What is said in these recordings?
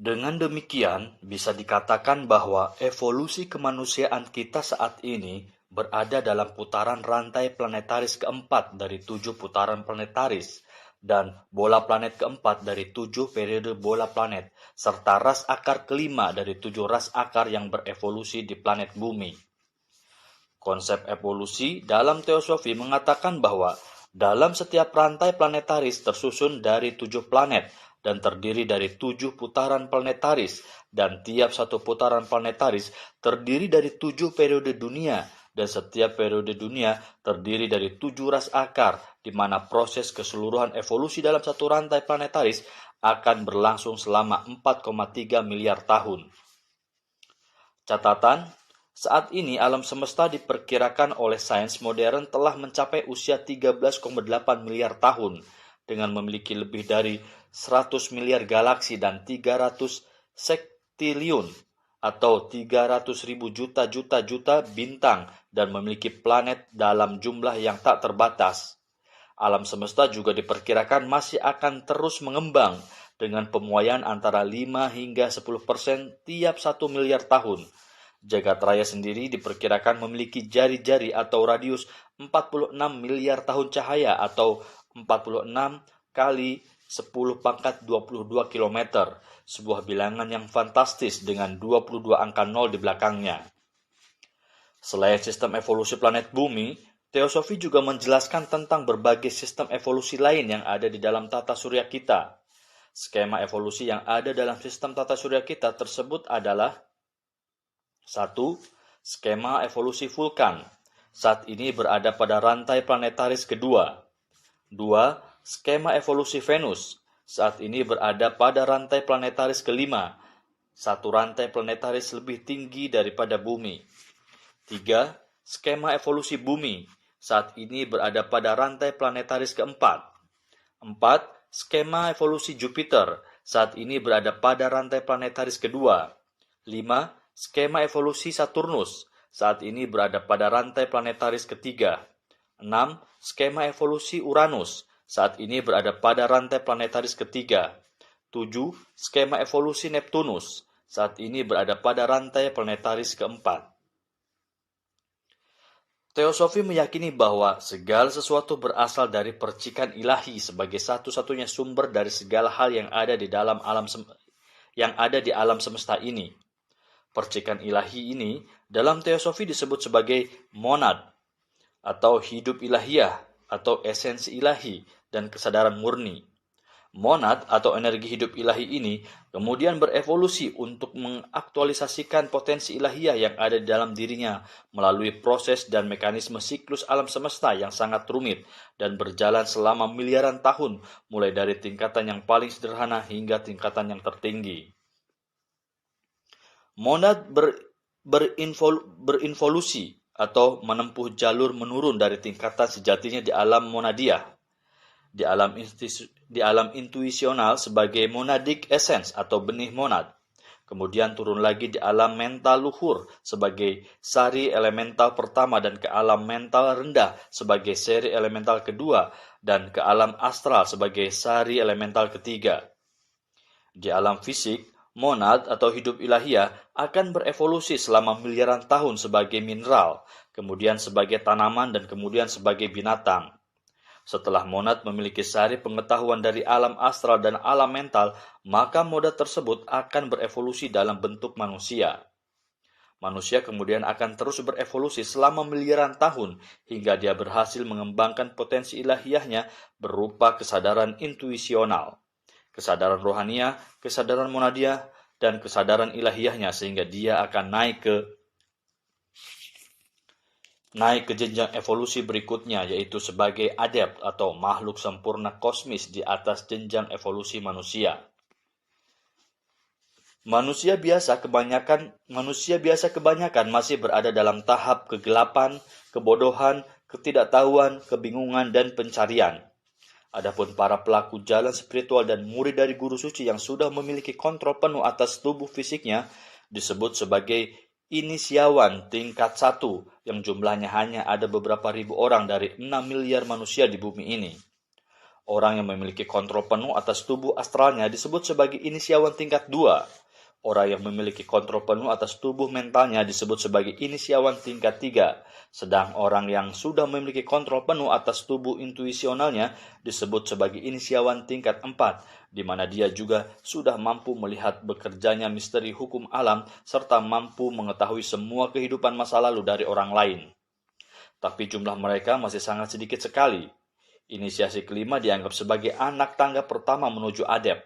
Dengan demikian, bisa dikatakan bahwa evolusi kemanusiaan kita saat ini berada dalam putaran rantai planetaris keempat dari 7 putaran planetaris, dan bola planet keempat dari 7 periode bola planet, serta ras akar kelima dari 7 ras akar yang berevolusi di planet bumi. Konsep evolusi dalam teosofi mengatakan bahwa dalam setiap rantai planetaris tersusun dari 7 planet dan terdiri dari 7 putaran planetaris, dan tiap satu putaran planetaris terdiri dari 7 periode dunia, dan setiap periode dunia terdiri dari 7 ras akar, di mana proses keseluruhan evolusi dalam satu rantai planetaris akan berlangsung selama 4,3 miliar tahun. Catatan, saat ini alam semesta diperkirakan oleh sains modern telah mencapai usia 13,8 miliar tahun, dengan memiliki lebih dari 100 miliar galaksi dan 300 sektiliun atau 300.000 juta bintang, dan memiliki planet dalam jumlah yang tak terbatas. Alam semesta juga diperkirakan masih akan terus mengembang dengan pemuaian antara 5 hingga 10% tiap 1 miliar tahun. Jagat raya sendiri diperkirakan memiliki jari-jari atau radius 46 miliar tahun cahaya atau 46 kali 10 pangkat 22 km, sebuah bilangan yang fantastis dengan 22 angka 0 di belakangnya. Selain sistem evolusi planet bumi, teosofi juga menjelaskan tentang berbagai sistem evolusi lain yang ada di dalam tata surya kita. Skema evolusi yang ada dalam sistem tata surya kita tersebut adalah: 1. Skema evolusi vulkan. Saat ini berada pada rantai planetaris kedua. 2. Skema evolusi Venus. Saat ini berada pada rantai planetaris kelima. Satu rantai planetaris lebih tinggi daripada bumi. 3. Skema evolusi bumi. Saat ini berada pada rantai planetaris keempat. 4. Skema evolusi Jupiter. Saat ini berada pada rantai planetaris kedua. 5. Skema evolusi Saturnus. Saat ini berada pada rantai planetaris ketiga. 6. Skema evolusi Uranus. Saat ini berada pada rantai planetaris ketiga. 7. Skema evolusi Neptunus. Saat ini berada pada rantai planetaris keempat. Teosofi meyakini bahwa segala sesuatu berasal dari percikan ilahi sebagai satu-satunya sumber dari segala hal yang ada di alam semesta ini. Percikan ilahi ini dalam teosofi disebut sebagai monad, atau hidup ilahiyah, atau esensi ilahi dan kesadaran murni. Monad atau energi hidup ilahi ini kemudian berevolusi untuk mengaktualisasikan potensi ilahiyah yang ada di dalam dirinya melalui proses dan mekanisme siklus alam semesta yang sangat rumit dan berjalan selama miliaran tahun, mulai dari tingkatan yang paling sederhana hingga tingkatan yang tertinggi. Monad berinvolusi atau menempuh jalur menurun dari tingkatan sejatinya di alam monadiah, di alam intuisional sebagai monadic essence atau benih monad, kemudian turun lagi di alam mental luhur sebagai sari elemental pertama, dan ke alam mental rendah sebagai seri elemental kedua, dan ke alam astral sebagai sari elemental ketiga. Di alam fisik, monad atau hidup ilahiyah akan berevolusi selama miliaran tahun sebagai mineral, kemudian sebagai tanaman, dan kemudian sebagai binatang. Setelah monad memiliki sari pengetahuan dari alam astral dan alam mental, maka moda tersebut akan berevolusi dalam bentuk manusia. Manusia kemudian akan terus berevolusi selama miliaran tahun hingga dia berhasil mengembangkan potensi ilahiyahnya berupa kesadaran intuisional, kesadaran rohaniah, kesadaran monadiah, dan kesadaran ilahiyahnya, sehingga dia akan naik ke jenjang evolusi berikutnya, yaitu sebagai adept atau makhluk sempurna kosmis di atas jenjang evolusi manusia. Manusia biasa kebanyakan masih berada dalam tahap kegelapan, kebodohan, ketidaktahuan, kebingungan, dan pencarian. Adapun para pelaku jalan spiritual dan murid dari guru suci yang sudah memiliki kontrol penuh atas tubuh fisiknya disebut sebagai inisiawan tingkat 1, yang jumlahnya hanya ada beberapa ribu orang dari 6 miliar manusia di bumi ini. Orang yang memiliki kontrol penuh atas tubuh astralnya disebut sebagai inisiawan tingkat 2. Orang yang memiliki kontrol penuh atas tubuh mentalnya disebut sebagai inisiawan tingkat 3. Sedang orang yang sudah memiliki kontrol penuh atas tubuh intuisionalnya disebut sebagai inisiawan tingkat 4, di mana dia juga sudah mampu melihat bekerjanya misteri hukum alam serta mampu mengetahui semua kehidupan masa lalu dari orang lain. Tapi jumlah mereka masih sangat sedikit sekali. Inisiasi kelima dianggap sebagai anak tangga pertama menuju adept.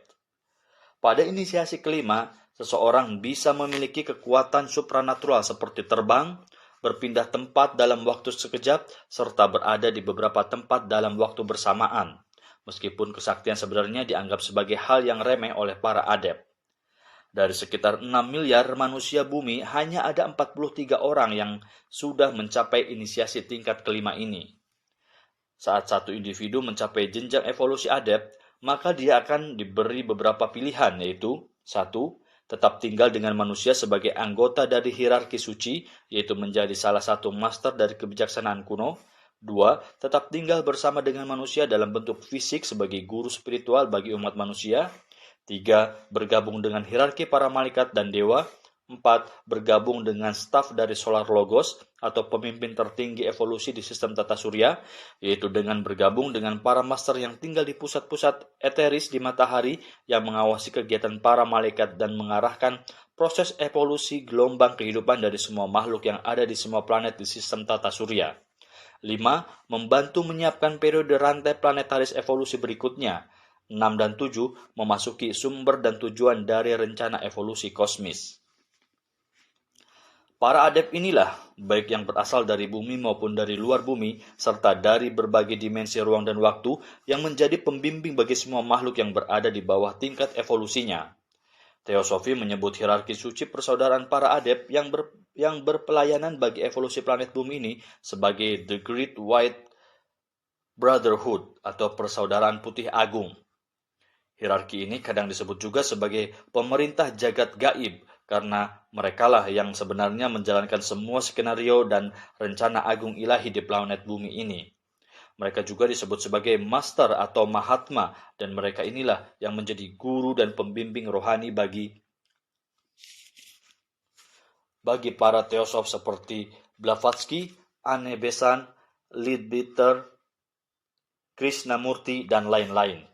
Pada inisiasi kelima, seseorang bisa memiliki kekuatan supranatural seperti terbang, berpindah tempat dalam waktu sekejap, serta berada di beberapa tempat dalam waktu bersamaan. Meskipun kesaktian sebenarnya dianggap sebagai hal yang remeh oleh para adept. Dari sekitar 6 miliar manusia bumi, hanya ada 43 orang yang sudah mencapai inisiasi tingkat kelima ini. Saat satu individu mencapai jenjang evolusi adept, maka dia akan diberi beberapa pilihan, yaitu 1. Tetap tinggal dengan manusia sebagai anggota dari hierarki suci, yaitu menjadi salah satu master dari kebijaksanaan kuno. 2. Tetap tinggal bersama dengan manusia dalam bentuk fisik sebagai guru spiritual bagi umat manusia. 3. Bergabung dengan hierarki para malaikat dan dewa. 4. Bergabung dengan staf dari Solar Logos atau pemimpin tertinggi evolusi di sistem tata surya, yaitu dengan bergabung dengan para master yang tinggal di pusat-pusat eteris di matahari yang mengawasi kegiatan para malaikat dan mengarahkan proses evolusi gelombang kehidupan dari semua makhluk yang ada di semua planet di sistem tata surya. 5. Membantu menyiapkan periode rantai planetaris evolusi berikutnya. 6 dan 7. Memasuki sumber dan tujuan dari rencana evolusi kosmis. Para adept inilah, baik yang berasal dari bumi maupun dari luar bumi, serta dari berbagai dimensi ruang dan waktu, yang menjadi pembimbing bagi semua makhluk yang berada di bawah tingkat evolusinya. Teosofi menyebut hierarki suci persaudaraan para adept yang berpelayanan bagi evolusi planet bumi ini sebagai The Great White Brotherhood atau persaudaraan putih agung. Hierarki ini kadang disebut juga sebagai pemerintah jagat gaib, karena merekalah yang sebenarnya menjalankan semua skenario dan rencana agung ilahi di planet bumi ini. Mereka juga disebut sebagai master atau mahatma, dan mereka inilah yang menjadi guru dan pembimbing rohani bagi para teosof seperti Blavatsky, Anne Besant, Leadbeater, Krishnamurti, dan lain-lain.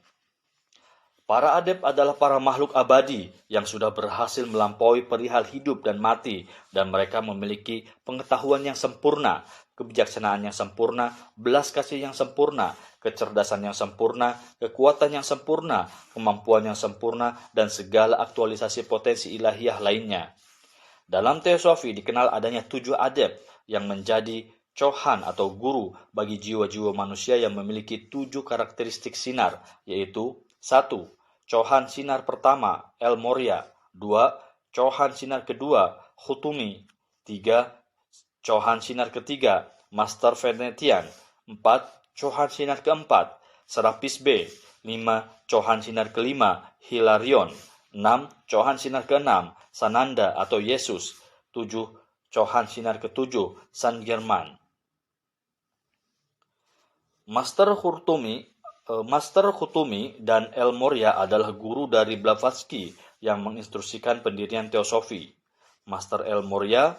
Para adept adalah para makhluk abadi yang sudah berhasil melampaui perihal hidup dan mati, dan mereka memiliki pengetahuan yang sempurna, kebijaksanaan yang sempurna, belas kasih yang sempurna, kecerdasan yang sempurna, kekuatan yang sempurna, kemampuan yang sempurna, dan segala aktualisasi potensi ilahiyah lainnya. Dalam teosofi dikenal adanya 7 adept yang menjadi Chohan atau guru bagi jiwa-jiwa manusia yang memiliki 7 karakteristik sinar, yaitu 1. Chohan sinar pertama, El Moria. 2. Chohan sinar kedua, Hutumi. 3. Chohan sinar ketiga, Master Venetian. 4. Chohan sinar keempat, Serapis B. 5. Chohan sinar kelima, Hilarion. 6. Chohan sinar keenam, Sananda atau Yesus. 7. Chohan sinar ketujuh, San German. Master Hutumi dan El Moria adalah guru dari Blavatsky yang menginstruksikan pendirian teosofi. Master El Moria,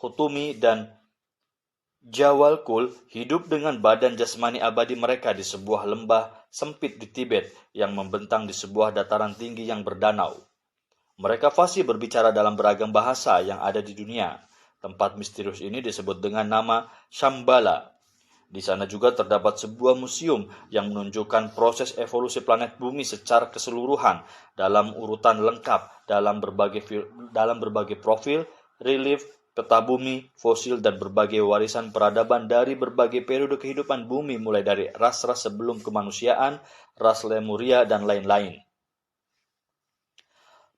Hutumi, dan Jawalkul hidup dengan badan jasmani abadi mereka di sebuah lembah sempit di Tibet yang membentang di sebuah dataran tinggi yang berdanau. Mereka fasih berbicara dalam beragam bahasa yang ada di dunia. Tempat misterius ini disebut dengan nama Shambhala. Di sana juga terdapat sebuah museum yang menunjukkan proses evolusi planet bumi secara keseluruhan dalam urutan lengkap dalam berbagai profil, relief, peta bumi, fosil, dan berbagai warisan peradaban dari berbagai periode kehidupan bumi mulai dari ras-ras sebelum kemanusiaan, ras Lemuria, dan lain-lain.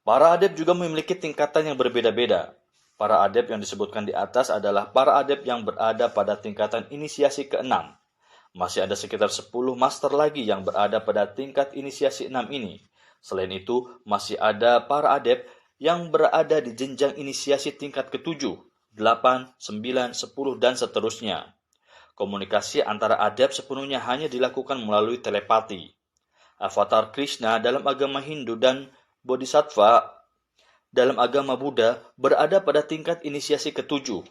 Para adept juga memiliki tingkatan yang berbeda-beda. Para adept yang disebutkan di atas adalah para adept yang berada pada tingkatan inisiasi ke-6. Masih ada sekitar 10 master lagi yang berada pada tingkat inisiasi 6 ini. Selain itu, masih ada para adept yang berada di jenjang inisiasi tingkat ke-7, 8, 9, 10, dan seterusnya. Komunikasi antara adept sepenuhnya hanya dilakukan melalui telepati. Avatar Krishna dalam agama Hindu dan Bodhisattva dalam agama Buddha berada pada tingkat inisiasi ke-7.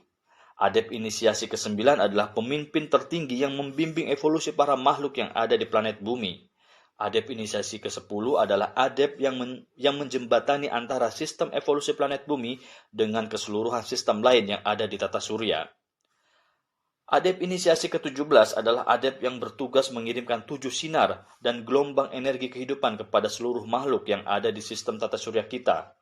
Adep inisiasi ke-9 adalah pemimpin tertinggi yang membimbing evolusi para makhluk yang ada di planet bumi. Adep inisiasi ke-10 adalah adep yang menjembatani antara sistem evolusi planet bumi dengan keseluruhan sistem lain yang ada di tata surya. Adep inisiasi ke-17 adalah adep yang bertugas mengirimkan 7 sinar dan gelombang energi kehidupan kepada seluruh makhluk yang ada di sistem tata surya kita.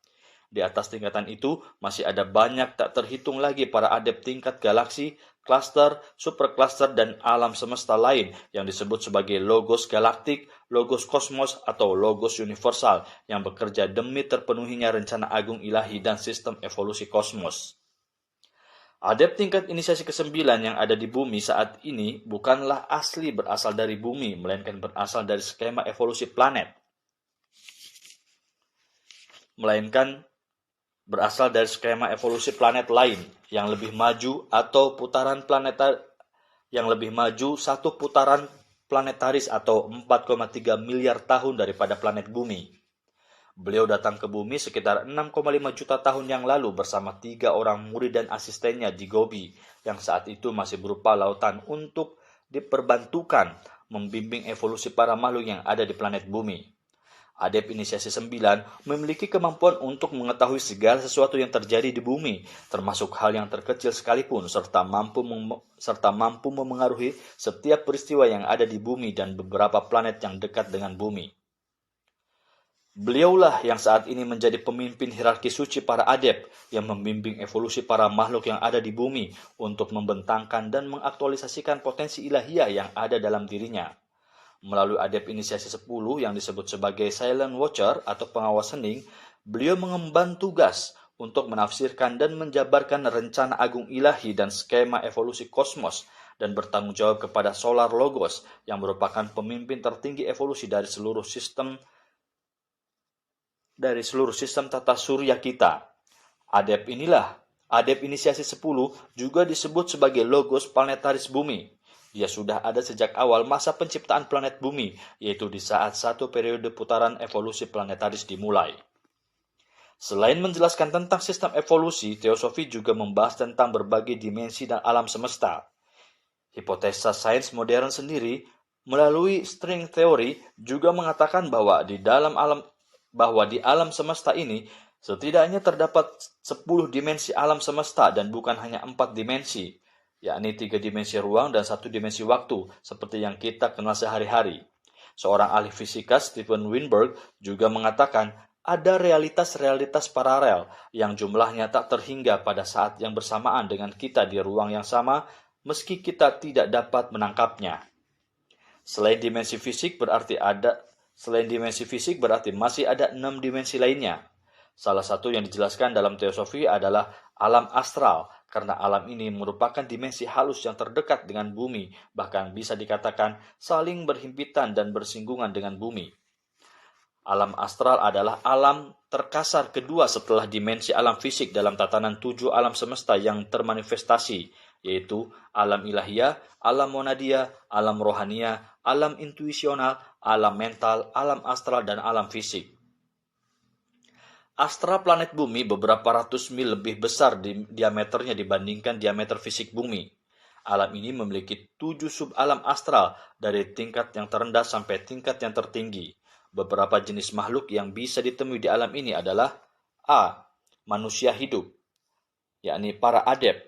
Di atas tingkatan itu, masih ada banyak tak terhitung lagi para adep tingkat galaksi, klaster, superklaster, dan alam semesta lain yang disebut sebagai logos galaktik, logos kosmos, atau logos universal yang bekerja demi terpenuhinya rencana agung ilahi dan sistem evolusi kosmos. Adep tingkat inisiasi ke-9 yang ada di bumi saat ini bukanlah asli berasal dari bumi, melainkan berasal dari skema evolusi planet. Berasal dari skema evolusi planet lain yang lebih maju atau satu putaran planetaris atau 4,3 miliar tahun daripada planet bumi. Beliau datang ke bumi sekitar 6,5 juta tahun yang lalu bersama 3 orang murid dan asistennya di Gobi yang saat itu masih berupa lautan untuk diperbantukan membimbing evolusi para makhluk yang ada di planet bumi. Adep inisiasi 9 memiliki kemampuan untuk mengetahui segala sesuatu yang terjadi di bumi, termasuk hal yang terkecil sekalipun, serta mampu memengaruhi setiap peristiwa yang ada di bumi dan beberapa planet yang dekat dengan bumi. Beliaulah yang saat ini menjadi pemimpin hierarki suci para adep yang membimbing evolusi para makhluk yang ada di bumi untuk membentangkan dan mengaktualisasikan potensi ilahiyah yang ada dalam dirinya. Melalui adep inisiasi 10 yang disebut sebagai Silent Watcher atau pengawas hening, beliau mengemban tugas untuk menafsirkan dan menjabarkan rencana agung ilahi dan skema evolusi kosmos dan bertanggung jawab kepada Solar Logos yang merupakan pemimpin tertinggi evolusi dari seluruh sistem tata surya kita. Adep inisiasi 10 juga disebut sebagai Logos Planetaris Bumi. Dia sudah ada sejak awal masa penciptaan planet bumi, yaitu di saat satu periode putaran evolusi planetaris dimulai. Selain menjelaskan tentang sistem evolusi, teosofi juga membahas tentang berbagai dimensi dan alam semesta. Hipotesa sains modern sendiri, melalui string theory, juga mengatakan bahwa di alam semesta ini, setidaknya terdapat 10 dimensi alam semesta dan bukan hanya 4 dimensi, yakni 3 dimensi ruang dan 1 dimensi waktu, seperti yang kita kenal sehari-hari. Seorang ahli fisika, Steven Weinberg, juga mengatakan ada realitas-realitas paralel yang jumlahnya tak terhingga pada saat yang bersamaan dengan kita di ruang yang sama, meski kita tidak dapat menangkapnya. Selain dimensi fisik berarti masih ada 6 dimensi lainnya. Salah satu yang dijelaskan dalam teosofi adalah alam astral, karena alam ini merupakan dimensi halus yang terdekat dengan bumi, bahkan bisa dikatakan saling berhimpitan dan bersinggungan dengan bumi. Alam astral adalah alam terkasar kedua setelah dimensi alam fisik dalam tatanan 7 alam semesta yang termanifestasi, yaitu alam ilahiyah, alam monadiyah, alam rohaniyah, alam intuisional, alam mental, alam astral, dan alam fisik. Astral planet bumi beberapa ratus mil lebih besar diameternya dibandingkan diameter fisik bumi. Alam ini memiliki 7 subalam astral dari tingkat yang terendah sampai tingkat yang tertinggi. Beberapa jenis makhluk yang bisa ditemui di alam ini adalah A. Manusia hidup, yakni para adep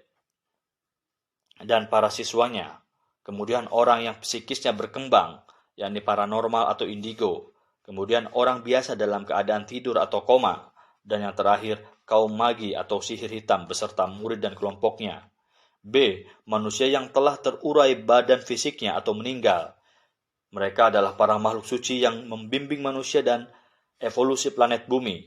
dan para siswanya. Kemudian orang yang psikisnya berkembang, yakni paranormal atau indigo. Kemudian orang biasa dalam keadaan tidur atau koma. Dan yang terakhir, kaum magi atau sihir hitam beserta murid dan kelompoknya. B. Manusia yang telah terurai badan fisiknya atau meninggal. Mereka adalah para makhluk suci yang membimbing manusia dan evolusi planet bumi.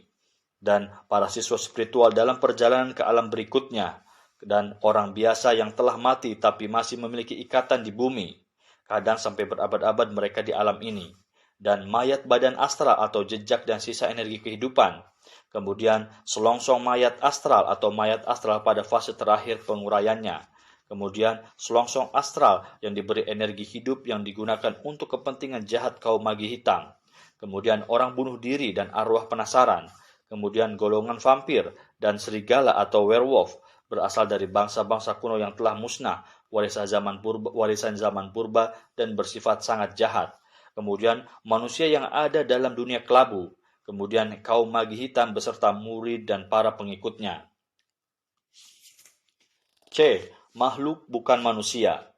Dan para siswa spiritual dalam perjalanan ke alam berikutnya. Dan orang biasa yang telah mati tapi masih memiliki ikatan di bumi. Kadang sampai berabad-abad mereka di alam ini. Dan mayat badan astral atau jejak dan sisa energi kehidupan. Kemudian selongsong mayat astral atau mayat astral pada fase terakhir penguraiannya. Kemudian selongsong astral yang diberi energi hidup yang digunakan untuk kepentingan jahat kaum magi hitam. kemudian orang bunuh diri dan arwah penasaran, kemudian golongan vampir dan serigala atau werewolf berasal dari bangsa-bangsa kuno yang telah musnah, warisan zaman purba dan bersifat sangat jahat. Kemudian manusia yang ada dalam dunia kelabu, kemudian kaum magi hitam beserta murid dan para pengikutnya. C. Makhluk bukan manusia.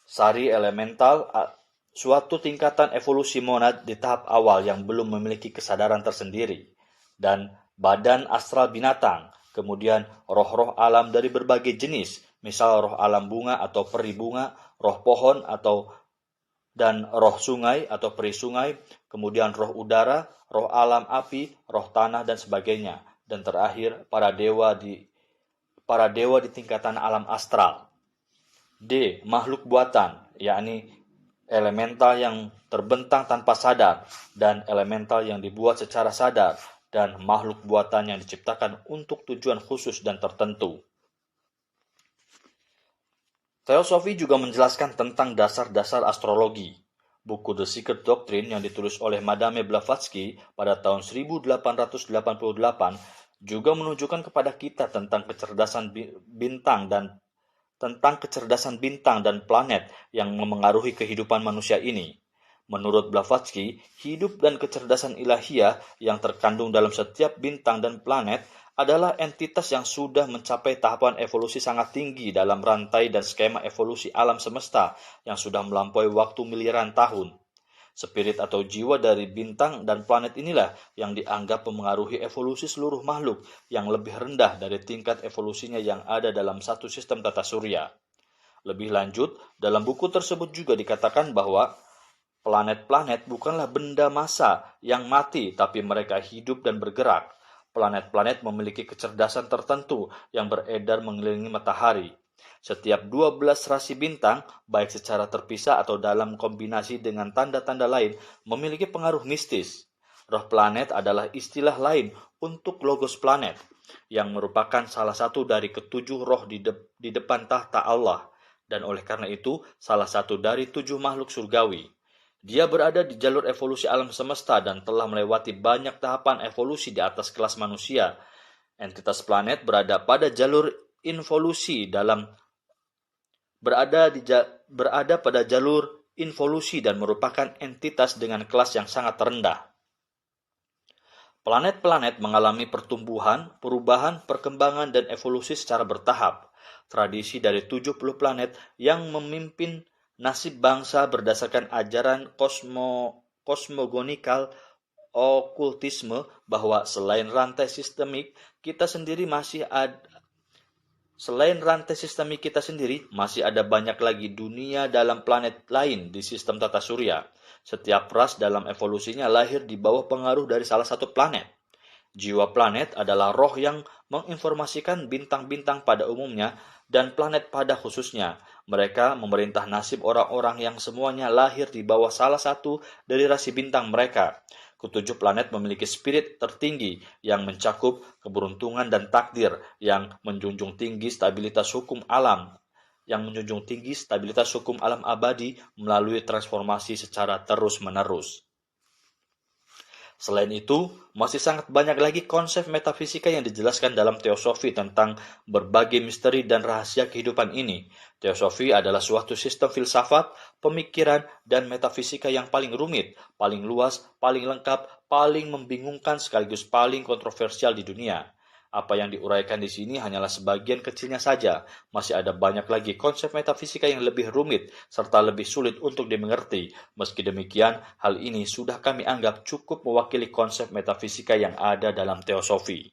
Sari elemental, suatu tingkatan evolusi monad di tahap awal yang belum memiliki kesadaran tersendiri, dan badan astral binatang, kemudian roh-roh alam dari berbagai jenis, misal roh alam bunga atau peri bunga, roh pohon dan roh sungai atau peri sungai, kemudian roh udara, roh alam api, roh tanah dan sebagainya, dan terakhir para dewa di tingkatan alam astral. D. Makhluk buatan, yakni elemental yang terbentang tanpa sadar dan elemental yang dibuat secara sadar dan makhluk buatan yang diciptakan untuk tujuan khusus dan tertentu. Teosofi juga menjelaskan tentang dasar-dasar astrologi. Buku The Secret Doctrine yang ditulis oleh Madame Blavatsky pada tahun 1888 juga menunjukkan kepada kita tentang kecerdasan bintang dan planet yang memengaruhi kehidupan manusia ini. Menurut Blavatsky, hidup dan kecerdasan ilahiyah yang terkandung dalam setiap bintang dan planet adalah entitas yang sudah mencapai tahapan evolusi sangat tinggi dalam rantai dan skema evolusi alam semesta yang sudah melampaui waktu miliaran tahun. Spirit atau jiwa dari bintang dan planet inilah yang dianggap memengaruhi evolusi seluruh makhluk yang lebih rendah dari tingkat evolusinya yang ada dalam satu sistem tata surya. Lebih lanjut, dalam buku tersebut juga dikatakan bahwa planet-planet bukanlah benda massa yang mati, tapi mereka hidup dan bergerak. Planet-planet memiliki kecerdasan tertentu yang beredar mengelilingi matahari. Setiap 12 rasi bintang, baik secara terpisah atau dalam kombinasi dengan tanda-tanda lain, memiliki pengaruh mistis. Roh planet adalah istilah lain untuk logos planet, yang merupakan salah satu dari ketujuh roh di depan tahta Allah, dan oleh karena itu salah satu dari 7 makhluk surgawi. Dia berada di jalur evolusi alam semesta dan telah melewati banyak tahapan evolusi di atas kelas manusia. Entitas planet berada pada jalur involusi berada pada jalur involusi dan merupakan entitas dengan kelas yang sangat rendah. Planet-planet mengalami pertumbuhan, perubahan, perkembangan, dan evolusi secara bertahap. Tradisi dari 70 planet yang memimpin nasib bangsa berdasarkan ajaran kosmogonikal okultisme bahwa selain rantai sistemik kita sendiri masih ada banyak lagi dunia dalam planet lain di sistem tata surya. Setiap ras dalam evolusinya lahir di bawah pengaruh dari salah satu planet. Jiwa planet adalah roh yang menginformasikan bintang-bintang pada umumnya dan planet pada khususnya. Mereka memerintah nasib orang-orang yang semuanya lahir di bawah salah satu dari rasi bintang mereka. Ketujuh planet memiliki spirit tertinggi yang mencakup keberuntungan dan takdir yang menjunjung tinggi stabilitas hukum alam abadi melalui transformasi secara terus-menerus. Selain itu, masih sangat banyak lagi konsep metafisika yang dijelaskan dalam teosofi tentang berbagai misteri dan rahasia kehidupan ini. Teosofi adalah suatu sistem filsafat, pemikiran, dan metafisika yang paling rumit, paling luas, paling lengkap, paling membingungkan sekaligus paling kontroversial di dunia. Apa yang diuraikan di sini hanyalah sebagian kecilnya saja. Masih ada banyak lagi konsep metafisika yang lebih rumit serta lebih sulit untuk dimengerti. Meski demikian, hal ini sudah kami anggap cukup mewakili konsep metafisika yang ada dalam teosofi.